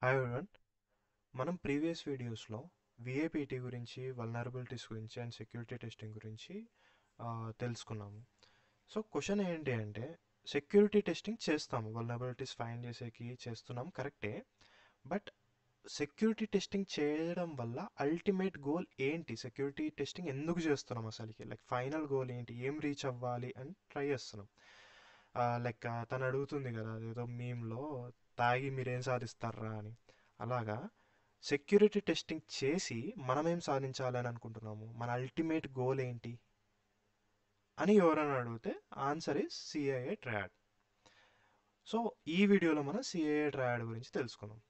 Hi everyone. మనం previous వీడియోస్లో విఏపిటి గురించి, వల్నరబిలిటీస్ గురించి అండ్ సెక్యూరిటీ టెస్టింగ్ గురించి తెలుసుకున్నాము. సో క్వశ్చన్ ఏంటి అంటే, సెక్యూరిటీ టెస్టింగ్ చేస్తాము, వల్నరబిలిటీస్ ఫైండ్ చేసేకి చేస్తున్నాం, కరెక్టే. బట్ సెక్యూరిటీ టెస్టింగ్ చేయడం వల్ల అల్టిమేట్ గోల్ ఏంటి? సెక్యూరిటీ టెస్టింగ్ ఎందుకు చేస్తున్నాం అసలుకి? లైక్ ఫైనల్ గోల్ ఏంటి? ఏం రీచ్ అవ్వాలి అని ట్రై చేస్తున్నాం. లైక్ తను అడుగుతుంది కదా, ఏదో మీమ్లో, తాగి మీరేం సాధిస్తారా అని. అలాగా సెక్యూరిటీ టెస్టింగ్ చేసి మనమేం సాధించాలని అనుకుంటున్నాము, మన అల్టిమేట్ గోల్ ఏంటి అని ఎవరైనా అడిగితే answer is CIA triad. So ఈ వీడియోలో మనం సిఐఏ ట్రయాడ్ గురించి తెలుసుకుందాం.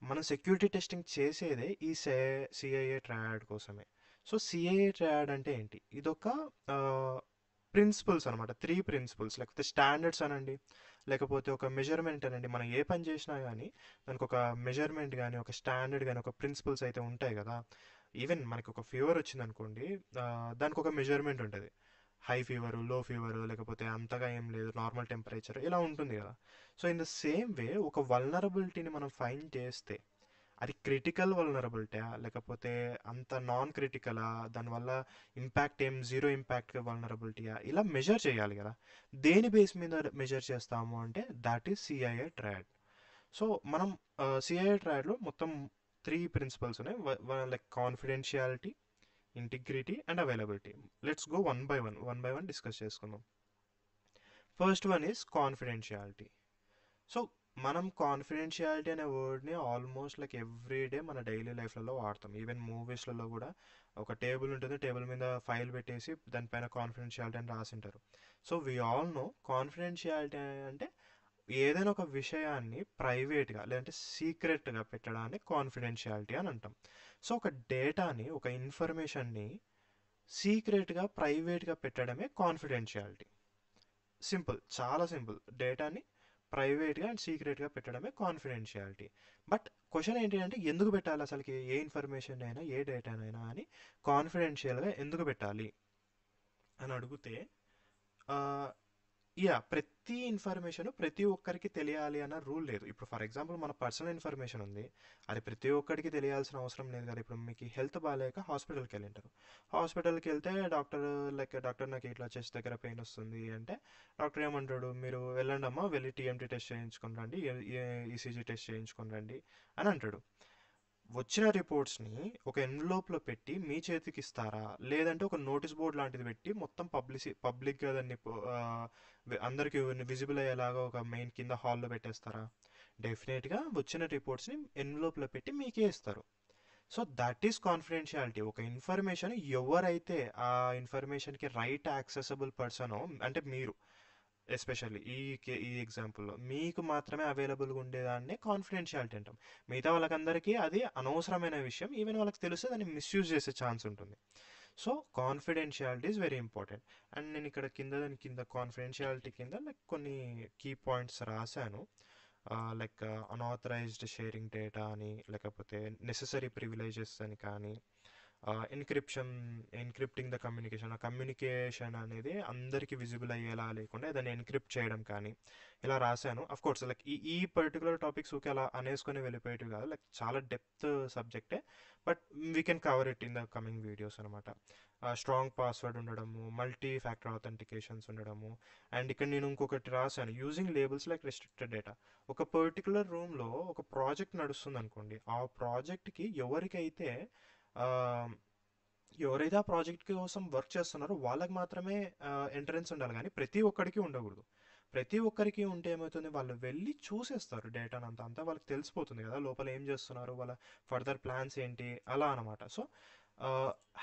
మనం సెక్యూరిటీ టెస్టింగ్ చేసేదే ఈ సిఐఏ ట్రయాడ్ కోసమే. సో సిఐఏ ట్రయాడ్ అంటే ఏంటి? ఇదొక ప్రిన్సిపల్స్ అనమాట. 3 ప్రిన్సిపల్స్, లేకపోతే స్టాండర్డ్స్ అనండి, లేకపోతే ఒక మెజర్మెంట్ అనండి. మనం ఏ పని చేసినా కానీ దానికి ఒక మెజర్మెంట్ కానీ, ఒక స్టాండర్డ్ కానీ, ఒక ప్రిన్సిపల్స్ అయితే ఉంటాయి కదా. ఈవెన్ మనకి ఒక ఫీవర్ వచ్చిందనుకోండి, దానికి ఒక మెజర్మెంట్ ఉంటుంది. హై ఫీవరు, లో ఫీవరు, లేకపోతే అంతగా ఏం లేదు, నార్మల్ టెంపరేచర్, ఇలా ఉంటుంది కదా. So in the same way ఒక వల్నరబిలిటీని మనం ఫైండ్ చేస్తే అది క్రిటికల్ వల్నరబిలిటీయా, లేకపోతే అంత నాన్ క్రిటికలా, దానివల్ల ఇంపాక్ట్ ఏం జీరో ఇంపాక్ట్ వల్నరబిలిటీయా, ఇలా మెజర్ చేయాలి కదా. దేని బేస్ మీద మెజర్ చేస్తాము అంటే that is CIA triad. So మనం సిఐఏ ట్రయాడ్లో మొత్తం 3 ప్రిన్సిపల్స్ ఉన్నాయి. Like confidentiality, integrity and availability. Let's go one by one discuss చేసుకుందాం. First one is confidentiality. So మనం కాన్ఫిడెన్షియాలిటీ అనే వర్డ్ని ఆల్మోస్ట్ లైక్ ఎవ్రీ డే మన డైలీ లైఫ్లలో వాడతాం. ఈవెన్ మూవీస్లలో కూడా ఒక టేబుల్ ఉంటుంది, టేబుల్ మీద ఫైల్ పెట్టేసి దానిపైన కాన్ఫిడెన్షియాలిటీ అని రాసింటారు. So we all know confidentiality అంటే ఏదైనా ఒక విషయాన్ని ప్రైవేట్గా లేదంటే సీక్రెట్గా పెట్టడాన్ని కాన్ఫిడెన్షియాలిటీ అని అంటాం. సో ఒక డేటాని, ఒక ఇన్ఫర్మేషన్ని సీక్రెట్గా, ప్రైవేట్గా పెట్టడమే కాన్ఫిడెన్షియాలిటీ. సింపుల్, చాలా సింపుల్. డేటాని ప్రైవేట్గా అండ్ సీక్రెట్గా పెట్టడమే కాన్ఫిడెన్షియాలిటీ. బట్ క్వశ్చన్ ఏంటి అంటే, ఎందుకు పెట్టాలి అసలుకి? ఏ ఇన్ఫర్మేషన్ అయినా, ఏ డేటానైనా అని కాన్ఫిడెన్షియల్గా ఎందుకు పెట్టాలి అని అడిగితే, ప్రతి ఇన్ఫర్మేషన్ ప్రతి ఒక్కరికి తెలియాలి అన్న రూల్ లేదు. ఇప్పుడు ఫర్ ఎగ్జాంపుల్ మన పర్సనల్ ఇన్ఫర్మేషన్ ఉంది, అది ప్రతి ఒక్కరికి తెలియాల్సిన అవసరం లేదు కదా. ఇప్పుడు మీకు హెల్త్ బాగాలేక హాస్పిటల్కి వెళ్ళింటారు. హాస్పిటల్కి వెళ్తే డాక్టర్ నాకు ఇట్లా చెస్ట్ దగ్గర పెయిన్ వస్తుంది అంటే, డాక్టర్ ఏమంటాడు, మీరు వెళ్ళండి అమ్మా, వెళ్ళి టీఎంటీ టెస్ట్ చేయించుకొని రండి, ఈసీజీ టెస్ట్ చేయించుకొని రండి అని అంటాడు. వచ్చిన రిపోర్ట్స్ని ఒక ఎన్వలోప్లో పెట్టి మీ చేతికి ఇస్తారా, లేదంటే ఒక నోటీస్ బోర్డ్ లాంటిది పెట్టి మొత్తం పబ్లిక్గా దాన్ని అందరికీ విజిబుల్ అయ్యేలాగా ఒక మెయిన్ కింద హాల్లో పెట్టేస్తారా? డెఫినెట్గా వచ్చిన రిపోర్ట్స్ని ఎన్వలోప్లో పెట్టి మీకే ఇస్తారు. So that is confidentiality. ఒక ఇన్ఫర్మేషన్ ఎవరైతే ఆ ఇన్ఫర్మేషన్కి రైట్ యాక్సెసబుల్ పర్సనో, అంటే మీరు ఎస్పెషల్లీ ఈ ఎగ్జాంపుల్లో మీకు మాత్రమే అవైలబుల్గా ఉండేదాన్నే కాన్ఫిడెన్షియాలిటీ అంటాం. మిగతా వాళ్ళకందరికీ అది అనవసరమైన విషయం, ఈవెన్ వాళ్ళకి తెలిస్తే దాన్ని మిస్యూజ్ చేసే ఛాన్స్ ఉంటుంది. So confidentiality is very important. And నేను ఇక్కడ దాని కింద కాన్ఫిడెన్షియాలిటీ కింద లైక్ కొన్ని కీ పాయింట్స్ రాశాను. లైక్ అన్ఆథరైజ్డ్ షేరింగ్ డేటా అని, లేకపోతే నెసెసరీ ప్రివిలేజెస్ అని కానీ, ఎన్క్రిప్టింగ్ ద కమ్యూనికేషన్, ఆ కమ్యూనికేషన్ అనేది అందరికీ విజిబుల్ అయ్యేలా లేకుండా దాన్ని ఎన్క్రిప్ట్ చేయడం కానీ, ఇలా రాశాను. అఫ్ కోర్స్ లైక్ ఈ పర్టికులర్ టాపిక్స్ ఓకే అలా అనేసుకొని వెళ్ళిపోయేటివి కాదు, లైక్ చాలా డెప్త్ సబ్జెక్టే. But we can cover it in the coming videos అనమాట. స్ట్రాంగ్ పాస్వర్డ్ ఉండడము, మల్టీ ఫ్యాక్టర్ ఆథెంటికేషన్స్ ఉండడము, అండ్ ఇక్కడ నేను ఇంకొకటి రాశాను, using labels like restricted data. ఒక పర్టికులర్ రూమ్లో ఒక ప్రాజెక్ట్ నడుస్తుంది అనుకోండి, ఆ ప్రాజెక్ట్కి ఎవరైతే ఆ ప్రాజెక్ట్ కోసం వర్క్ చేస్తున్నారో వాళ్ళకి మాత్రమే ఎంట్రన్స్ ఉండాలి, కానీ ప్రతి ఒక్కరికి ఉండకూడదు. ప్రతి ఒక్కరికి ఉంటే ఏమవుతుంది, వాళ్ళు వెళ్ళి చూసేస్తారు డేటాను, అంతా వాళ్ళకి తెలిసిపోతుంది కదా లోపల ఏం చేస్తున్నారు, వాళ్ళ ఫర్దర్ ప్లాన్స్ ఏంటి, అలా అనమాట. So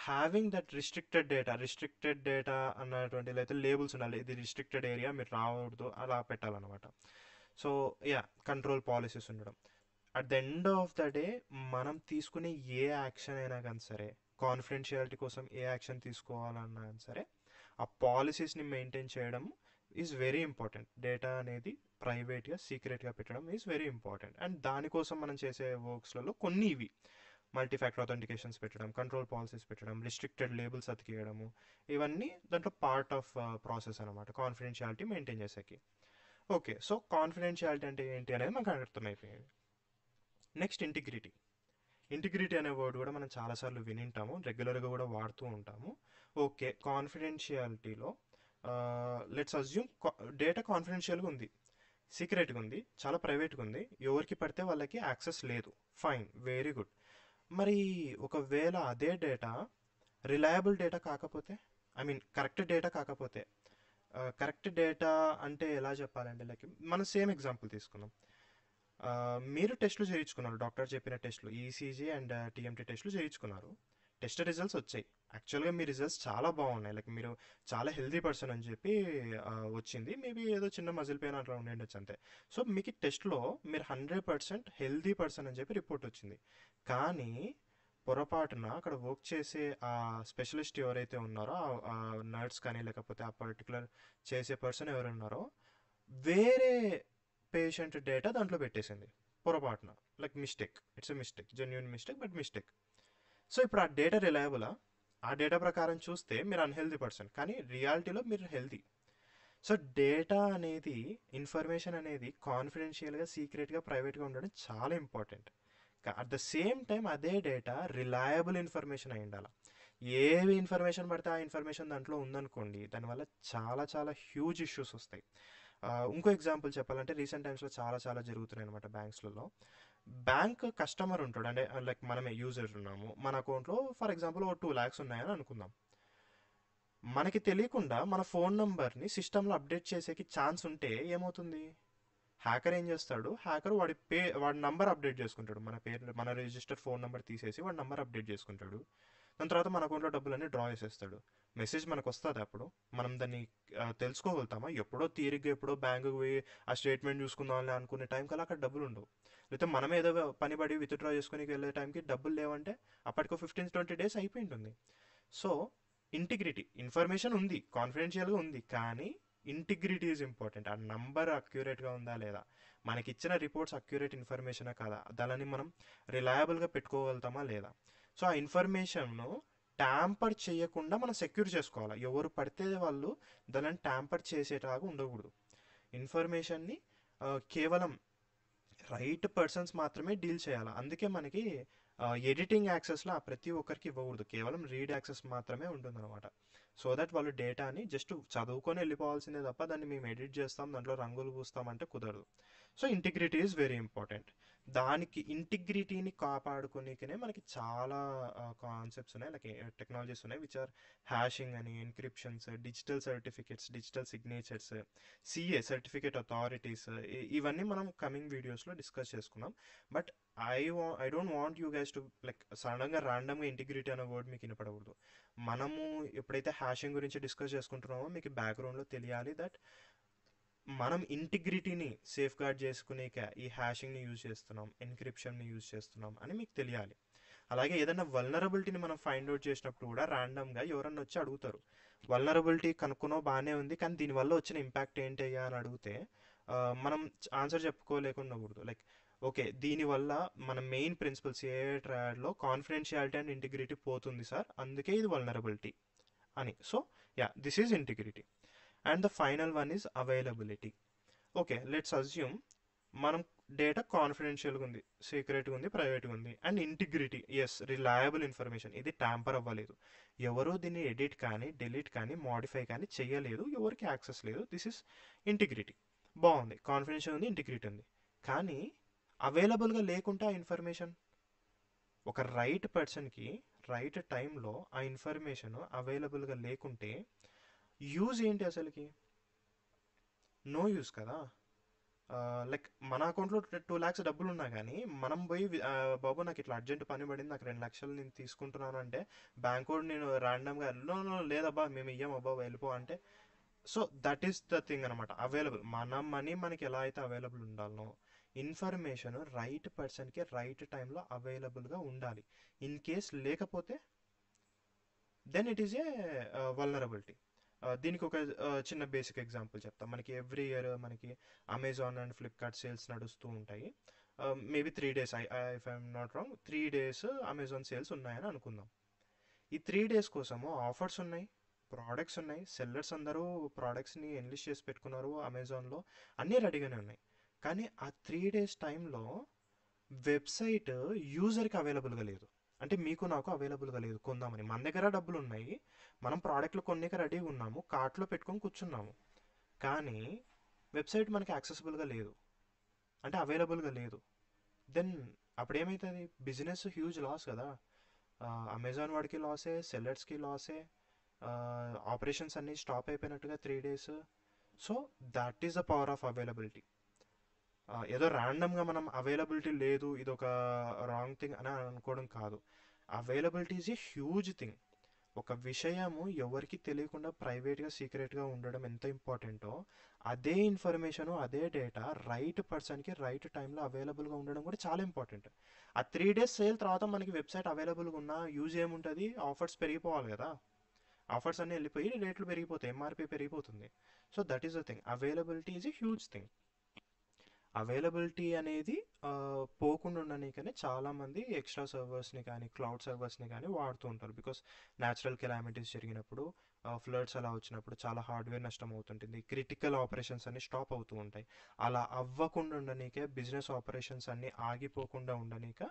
having that restricted data అన్నటువంటి అయితే లేబుల్స్ ఉండాలి, ఇది రిస్ట్రిక్టెడ్ ఏరియా, మీరు రావద్దు, అలా పెట్టాలన్నమాట. సో కంట్రోల్ పాలసీస్ ఉండడం. At the end of the day మనం తీసుకునే ఏ యాక్షన్ అయినా కానీ సరే, కాన్ఫిడెన్షియాలిటీ కోసం ఏ యాక్షన్ తీసుకోవాలన్నా సరే, ఆ పాలసీస్ని మెయింటైన్ చేయడం ఈజ్ వెరీ ఇంపార్టెంట్. డేటా అనేది ప్రైవేట్గా, సీక్రెట్గా పెట్టడం ఈజ్ వెరీ ఇంపార్టెంట్. అండ్ దానికోసం మనం చేసే వర్క్స్లలో కొన్ని ఇవి: మల్టీ ఫ్యాక్టర్ అథెంటికేషన్స్ పెట్టడం, కంట్రోల్ పాలసీస్ పెట్టడం, రిస్ట్రిక్టెడ్ లేబుల్స్ అతికేయడము, ఇవన్నీ దాంట్లో పార్ట్ ఆఫ్ ప్రాసెస్ అనమాట కాన్ఫిడెన్షియాలిటీ మెయింటైన్ చేసేకి. ఓకే, సో కాన్ఫిడెన్షియాలిటీ అంటే ఏంటి అనేది మనకు అర్థమైపోయింది. Next integrity. ఇంటిగ్రిటీ అనే వర్డ్ కూడా మనం చాలాసార్లు వినింటాము, రెగ్యులర్గా కూడా వాడుతూ ఉంటాము. ఓకే, కాన్ఫిడెన్షియాలిటీలో లెట్స్ అజ్యూమ్ డేటా కాన్ఫిడెన్షియల్గా ఉంది, సీక్రెట్గా ఉంది, చాలా ప్రైవేట్గా ఉంది, ఎవరికి పడితే వాళ్ళకి యాక్సెస్ లేదు. Fine, very good. మరి ఒకవేళ అదే డేటా రిలయబుల్ డేటా కాకపోతే, ఐ మీన్ కరెక్ట్ డేటా కాకపోతే, కరెక్ట్ డేటా అంటే ఎలా చెప్పాలంటే, లైక్ మనం సేమ్ ఎగ్జాంపుల్ తీసుకుందాం. మీరు టెస్టులు చేయించుకున్నారు, డాక్టర్ చెప్పిన టెస్టులు, ఈసీజీ అండ్ టీఎంటీ టెస్టులు చేయించుకున్నారు. టెస్ట్ రిజల్ట్స్ వచ్చాయి. యాక్చువల్గా మీ రిజల్ట్స్ చాలా బాగున్నాయి, లైక్ మీరు చాలా హెల్దీ పర్సన్ అని చెప్పి వచ్చింది. మేబీ ఏదో చిన్న మజిల్ పెయిన్ అట్లా ఉండొచ్చు అంతే. సో మీకు టెస్ట్లో మీరు 100% హెల్దీ పర్సన్ అని చెప్పి రిపోర్ట్ వచ్చింది. కానీ పొరపాటున అక్కడ వర్క్ చేసే ఆ స్పెషలిస్ట్ ఎవరైతే ఉన్నారో, ఆ నర్స్ కానీ లేకపోతే ఆ పర్టికులర్ చేసే పర్సన్ ఎవరు ఉన్నారో, వేరే పేషెంట్ డేటా దాంట్లో పెట్టేసింది పొరపాటున. Like mistake, it's a mistake, genuine mistake, but mistake. So ఇప్పుడు ఆ డేటా రిలయబులా? ఆ డేటా ప్రకారం చూస్తే మీరు అన్హెల్దీ పర్సన్, కానీ రియాలిటీలో మీరు హెల్దీ. సో డేటా అనేది, ఇన్ఫర్మేషన్ అనేది కాన్ఫిడెన్షియల్గా, సీక్రెట్గా, ప్రైవేట్గా ఉండడం చాలా important. At the same time అదే డేటా రిలయబుల్ ఇన్ఫర్మేషన్ అయి ఉండాలి. ఏవి ఇన్ఫర్మేషన్ పడితే ఆ ఇన్ఫర్మేషన్ దాంట్లో ఉందనుకోండి, దానివల్ల చాలా చాలా హ్యూజ్ ఇష్యూస్ వస్తాయి. ఇంకో ఎగ్జాంపుల్ చెప్పాలంటే రీసెంట్ టైమ్స్లో చాలా చాలా జరుగుతున్నాయి అనమాట బ్యాంక్స్లలో. బ్యాంక్ కస్టమర్ ఉంటాడు, అంటే లైక్ మనమే యూజర్ ఉన్నాము, మన అకౌంట్లో ఫర్ ఎగ్జాంపుల్ ఒక 2 lakhs ఉన్నాయని అనుకుందాం. మనకి తెలియకుండా మన ఫోన్ నంబర్ని సిస్టంలో అప్డేట్ చేసేకి ఛాన్స్ ఉంటే ఏమవుతుంది? హ్యాకర్ ఏం చేస్తాడు, హ్యాకర్ వాడి నంబర్ అప్డేట్ చేసుకుంటాడు, మన పేరు, మన రిజిస్టర్ ఫోన్ నెంబర్ తీసేసి వాడి నంబర్ అప్డేట్ చేసుకుంటాడు. దాని తర్వాత మన అకౌంట్లో డబ్బులన్నీ డ్రా చేసేస్తాడు. మెసేజ్ మనకు వస్తుంది. అప్పుడు మనం దాన్ని తెలుసుకోగలుగుతామా? ఎప్పుడో తీరిగ్గా ఎప్పుడో బ్యాంకుకి పోయి ఆ స్టేట్మెంట్ చూసుకుందామని అనుకునే టైం కల్లా అక్కడ డబ్బులు ఉండవు. లేకపోతే మనమే ఏదో పని పడి విత్డ్రా చేసుకుని వెళ్ళే టైంకి డబ్బులు లేవంటే అప్పటికి 15-20 days అయిపోయి ఉంటుంది. సో ఇంటిగ్రిటీ, ఇన్ఫర్మేషన్ ఉంది, కాన్ఫిడెన్షియల్గా ఉంది, కానీ ఇంటిగ్రిటీ ఈజ్ ఇంపార్టెంట్. ఆ నంబర్ అక్యురేట్గా ఉందా లేదా, మనకి ఇచ్చిన రిపోర్ట్స్ అక్యురేట్ ఇన్ఫర్మేషనే కదా, దానిని మనం రిలయబుల్గా పెట్టుకోగలుగుతామా లేదా. సో ఆ ఇన్ఫర్మేషన్ను ట్యాంపర్ చేయకుండా మనం సెక్యూర్ చేసుకోవాలి. ఎవరు పడితే వాళ్ళు దానిని ట్యాంపర్ చేసేలాగా ఉండకూడదు. ఇన్ఫర్మేషన్ని కేవలం రైట్ పర్సన్స్ మాత్రమే డీల్ చేయాలి. అందుకే మనకి ఎడిటింగ్ యాక్సెస్లో ప్రతి ఒక్కరికి ఇవ్వకూడదు, కేవలం రీడ్ యాక్సెస్ మాత్రమే ఉంటుందన్నమాట. సో దట్ వాళ్ళు డేటాని జస్ట్ చదువుకొని వెళ్ళిపోవాల్సిందే తప్ప దాన్ని మేము ఎడిట్ చేస్తాం, దాంట్లో రంగులు పూస్తామంటే కుదరదు. So integrity is very important. దానికి ఇంటిగ్రిటీని కాపాడుకోనికనే మనకి చాలా కాన్సెప్ట్స్ ఉన్నాయి, లైక్ టెక్నాలజీస్ ఉన్నాయి, విచ్ ఆర్ హ్యాషింగ్ అని, encryptions, digital certificates, digital signatures, CA certificate authorities. ఇవన్నీ మనం కమింగ్ వీడియోస్లో డిస్కస్ చేసుకున్నాం. But I don't want you guys to like సడన్గా ర్యాండమ్గా ఇంటిగ్రిటీ అనే వర్డ్ మీకు వినపడకూడదు. మనము ఎప్పుడైతే హ్యాషింగ్ గురించి డిస్కస్ చేసుకుంటున్నామో మీకు బ్యాక్గ్రౌండ్లో తెలియాలి దట్ మనం ఇంటిగ్రిటీని సేఫ్ గార్డ్ చేసుకునేక ఈ హ్యాషింగ్ని యూజ్ చేస్తున్నాం, ఎన్క్రిప్షన్ని యూజ్ చేస్తున్నాం అని మీకు తెలియాలి. అలాగే ఏదైనా వల్నరబిలిటీని మనం ఫైండ్ అవుట్ చేసినప్పుడు కూడా ర్యాండమ్గా ఎవరన్నా వచ్చి అడుగుతారు, వల్నరబిలిటీ కనుక్కునో బాగానే ఉంది కానీ దీనివల్ల వచ్చిన ఇంపాక్ట్ ఏంటయ్యా అని అడిగితే మనం ఆన్సర్ చెప్పుకోలేకుండా ఉండకూడదు. లైక్ ఓకే, దీనివల్ల మన మెయిన్ ప్రిన్సిపల్స్ ఏ ట్రయడ్లో కాన్ఫిడెన్షియాలిటీ అండ్ ఇంటిగ్రిటీ పోతుంది సార్, అందుకే ఇది వల్నరబిలిటీ అని. So yeah, this is integrity. And the final one is availability. Okay, let's assume మనం డేటా కాన్ఫిడెన్షియల్గా ఉంది, సీక్రెట్గా ఉంది, ప్రైవేట్గా ఉంది. And integrity, yes, reliable information, ఇది ట్యాంపర్ అవ్వలేదు, ఎవరో దీన్ని ఎడిట్ కానీ డిలీట్ కానీ మాడిఫై కానీ చేయలేదు, ఎవరికి యాక్సెస్ లేదు. This is integrity. బాగుంది, కాన్ఫిడెన్షియల్ ఉంది, ఇంటిగ్రిటీ ఉంది. కానీ అవైలబుల్గా లేకుంటే ఆ ఇన్ఫర్మేషన్ ఒక రైట్ పర్సన్కి రైట్ టైంలో ఆ ఇన్ఫర్మేషన్ అవైలబుల్గా లేకుంటే యూజ్ ఏంటి అసలుకి? నో యూజ్ కదా. లైక్ మన అకౌంట్లో 2 lakhs డబ్బులు ఉన్నా కానీ మనం పోయి బాబు నాకు ఇట్లా అర్జెంట్ పని పడింది, నాకు 2 లక్షలు నేను తీసుకుంటున్నాను అంటే బ్యాంక్ కూడా నేను ర్యాండమ్గా నో లేదబ్బా మేము ఇయ్యం అబ్బా వెళ్ళిపో అంటే. So that is the thing అనమాట. అవైలబుల్, మన మనీ మనకి ఎలా అయితే అవైలబుల్ ఉండాలనో, ఇన్ఫర్మేషన్ రైట్ పర్సన్కి రైట్ టైంలో అవైలబుల్గా ఉండాలి. ఇన్ కేస్ లేకపోతే then it is a vulnerability. దీనికి ఒక చిన్న బేసిక్ ఎగ్జాంపుల్ చెప్తాం. మనకి ఎవ్రీ ఇయర్ మనకి అమెజాన్ అండ్ ఫ్లిప్కార్ట్ సేల్స్ నడుస్తూ ఉంటాయి. Maybe 3 days, if I'm not wrong, 3 days Amazon sales ఉన్నాయని అనుకుందాం. ఈ 3 days కోసము ఆఫర్స్ ఉన్నాయి, ప్రోడక్ట్స్ ఉన్నాయి, సెల్లర్స్ అందరూ ప్రోడక్ట్స్ని ఎన్లిస్ట్ చేసి పెట్టుకున్నారు అమెజాన్లో, అన్నీ రెడీగానే ఉన్నాయి. కానీ ఆ 3 days టైంలో వెబ్సైట్ యూజర్కి అవైలబుల్గా లేదు. అంటే మీకు నాకు అవైలబుల్గా లేదు కొందామని. మన దగ్గర డబ్బులు ఉన్నాయి, మనం ప్రోడక్ట్లు కొనేకి రెడీగా ఉన్నాము, కార్ట్లో పెట్టుకొని కూర్చున్నాము. కానీ వెబ్సైట్ మనకి యాక్సెసిబుల్గా లేదు, అంటే అవైలబుల్గా లేదు. దెన్ అప్పుడేమవుతుంది? బిజినెస్ హ్యూజ్ లాస్ కదా. అమెజాన్ వాడికి లాసే, సెల్లర్స్కి లాసే, ఆపరేషన్స్ అన్నీ స్టాప్ అయిపోయినట్టుగా 3 days. So that is the power of availability. ఏదో ర్యాండమ్గా మనం అవైలబిలిటీ లేదు, ఇది ఒక రాంగ్ థింగ్ అని అనుకోవడం కాదు. Availability is a huge thing. ఒక విషయము ఎవరికి తెలియకుండా ప్రైవేట్గా సీక్రెట్గా ఉండడం ఎంత ఇంపార్టెంటో, అదే ఇన్ఫర్మేషను అదే డేటా రైట్ పర్సన్కి రైట్ టైంలో అవైలబుల్గా ఉండడం కూడా చాలా ఇంపార్టెంట్. ఆ 3 days సేల్ తర్వాత మనకి వెబ్సైట్ అవైలబుల్గా ఉన్న యూజ్ ఏముంటుంది? ఆఫర్స్ పెరిగిపోవాలి కదా. ఆఫర్స్ అన్నీ వెళ్ళిపోయి రేట్లు పెరిగిపోతాయి, ఎంఆర్పి పెరిగిపోతుంది. So that is the thing, availability is a huge thing. Availability అనేది పోకుండా ఉండడానికనే చాలామంది ఎక్స్ట్రా సర్వర్స్ని కానీ క్లౌడ్ సర్వర్స్ని కానీ వాడుతూ ఉంటారు. బికాస్ న్యాచురల్ కెలామిటీస్ జరిగినప్పుడు, ఫ్లడ్స్ అలా వచ్చినప్పుడు చాలా హార్డ్వేర్ నష్టం అవుతుంటుంది, క్రిటికల్ ఆపరేషన్స్ అన్ని స్టాప్ అవుతూ ఉంటాయి. అలా అవ్వకుండా ఉండడానికే, బిజినెస్ ఆపరేషన్స్ అన్నీ ఆగిపోకుండా ఉండడానిక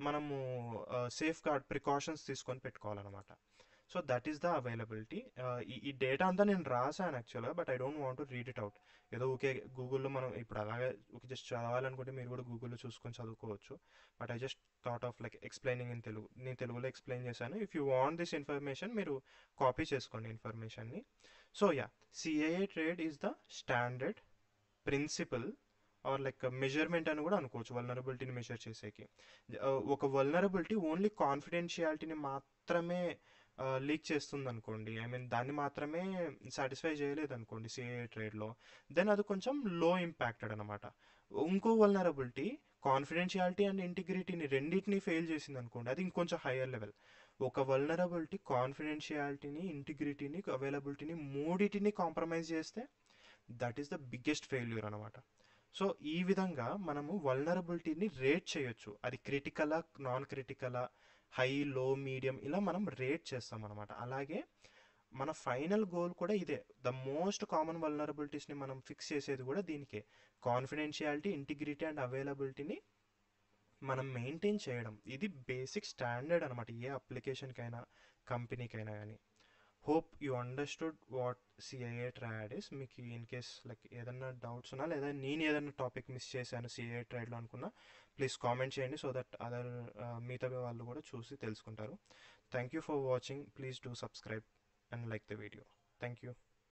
మనము సేఫ్ గార్డ్ ప్రికాషన్స్ తీసుకొని పెట్టుకోవాలన్నమాట. So that is the availability. ఈ డేటా అంతా నేను రాసాను యాక్చువల్గా, but I don't want to read it out. ఏదో ఓకే గూగుల్లో మనం ఇప్పుడు అలాగే ఓకే జస్ట్ చదవాలనుకుంటే మీరు కూడా గూగుల్లో చూసుకొని చదువుకోవచ్చు. But I just thought of like explaining in Telugu. నేను తెలుగులో ఎక్స్ప్లెయిన్ చేశాను. If you want this information మీరు కాపీ చేసుకోండి ఇన్ఫర్మేషన్ని. So yeah, CIA triad is the standard principle or like measurement అని కూడా అనుకోవచ్చు వల్నరబిలిటీని మెజర్ చేసేకి. ఒక వల్నరబిలిటీ ఓన్లీ కాన్ఫిడెన్షియాలిటీని మాత్రమే లీక్ చేస్తుంది అనుకోండి, ఐ మీన్ దాన్ని మాత్రమే సాటిస్ఫై చేయలేదు అనుకోండి సిఏ ట్రేడ్లో, దెన్ అది కొంచెం లో ఇంపాక్టెడ్ అనమాట. ఇంకో వల్నరబిలిటీ కాన్ఫిడెన్షియాలిటీ అండ్ ఇంటిగ్రిటీని రెండింటిని ఫెయిల్ చేసింది అనుకోండి, అది ఇంకొంచెం హయ్యర్ లెవెల్. ఒక వల్నరబిలిటీ కాన్ఫిడెన్షియాలిటీని, ఇంటిగ్రిటీని, అవైలబిలిటీని మూడింటిని కాంప్రమైజ్ చేస్తే that is the biggest failure అనమాట. సో ఈ విధంగా మనము వల్నరబిలిటీని రేట్ చేయొచ్చు. అది క్రిటికలా, నాన్ క్రిటికలా, హై, లో, మీడియం, ఇలా మనం రేట్ చేస్తాం అనమాట. అలాగే మన ఫైనల్ గోల్ కూడా ఇదే. ద మోస్ట్ కామన్ వల్నరబిలిటీస్ని మనం ఫిక్స్ చేసేది కూడా దీనికే. కాన్ఫిడెన్షియాలిటీ, ఇంటిగ్రిటీ అండ్ అవైలబిలిటీని మనం మెయింటైన్ చేయడం, ఇది బేసిక్ స్టాండర్డ్ అనమాట ఏ అప్లికేషన్కైనా కంపెనీకైనా కానీ. Hope you understood what CIA triad is. మీకు ఇన్ కేస్ లైక్ ఏదైనా డౌట్స్ ఉన్నా, లేదా నేను ఏదైనా టాపిక్ మిస్ చేశాను సిఐఏ ట్రయాడ్లో అనుకున్నా, ప్లీజ్ కామెంట్ చేయండి. సో దట్ అదర్ మిగతా వాళ్ళు కూడా చూసి తెలుసుకుంటారు. Thank you for watching. Please do subscribe and like the video. Thank you.